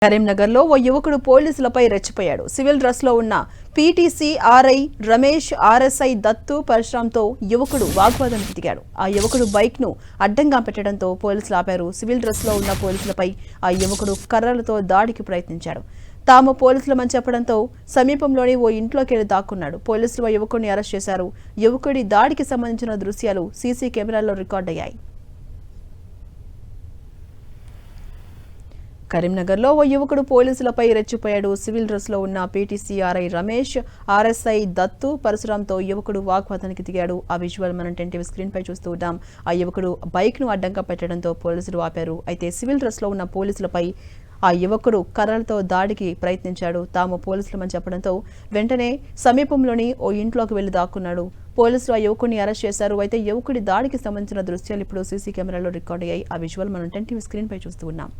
కరీంనగర్లో ఓ యువకుడు పోలీసులపై రెచ్చిపోయాడు. సివిల్ డ్రెస్లో ఉన్న PTC RI Ramesh, RSI Dattu పరశురాంతో యువకుడు వాగ్వాదానికి దిగాడు. ఆ యువకుడు బైక్ను అడ్డంగా పెట్టడంతో పోలీసులు ఆపారు. సివిల్ డ్రెస్లో ఉన్న పోలీసులపై ఆ యువకుడు కర్రలతో దాడికి ప్రయత్నించాడు. తాము పోలీసులమని చెప్పడంతో సమీపంలోని ఓ ఇంట్లోకి వెళ్లి దాక్కున్నాడు. పోలీసులు ఆ యువకుడిని అరెస్ట్ చేశారు. యువకుడి దాడికి సంబంధించిన దృశ్యాలు సీసీ కెమెరాల్లో రికార్డయ్యాయి. కరీంనగర్లో ఓ యువకుడు పోలీసులపై రెచ్చిపోయాడు. సివిల్ డ్రెస్లో ఉన్న PTC RI Ramesh, RSI Dattu పరశురాంతో యువకుడు వాగ్వాదానికి దిగాడు. ఆ విజువల్ మనం టీవీ స్క్రీన్ పై చూస్తూ ఉన్నాం. ఆ యువకుడు బైక్ను అడ్డంగా పెట్టడంతో పోలీసులు ఆపారు. అయితే సివిల్ డ్రెస్లో ఉన్న పోలీసులపై ఆ యువకుడు కర్రలతో దాడికి ప్రయత్నించాడు. తాము పోలీసులమని చెప్పడంతో వెంటనే సమీపంలోని ఓ ఇంట్లోకి వెళ్లి దాక్కున్నాడు. పోలీసులు ఆ యువకుడిని అరెస్ట్ చేశారు. అయితే యువకుడి దాడికి సంబంధించిన దృశ్యాలు ఇప్పుడు సీసీ కెమెరాలో రికార్డ్ అయ్యాయి. ఆ విజువల్ మనం టీవీ స్క్రీన్ పై చూస్తూ ఉన్నాం.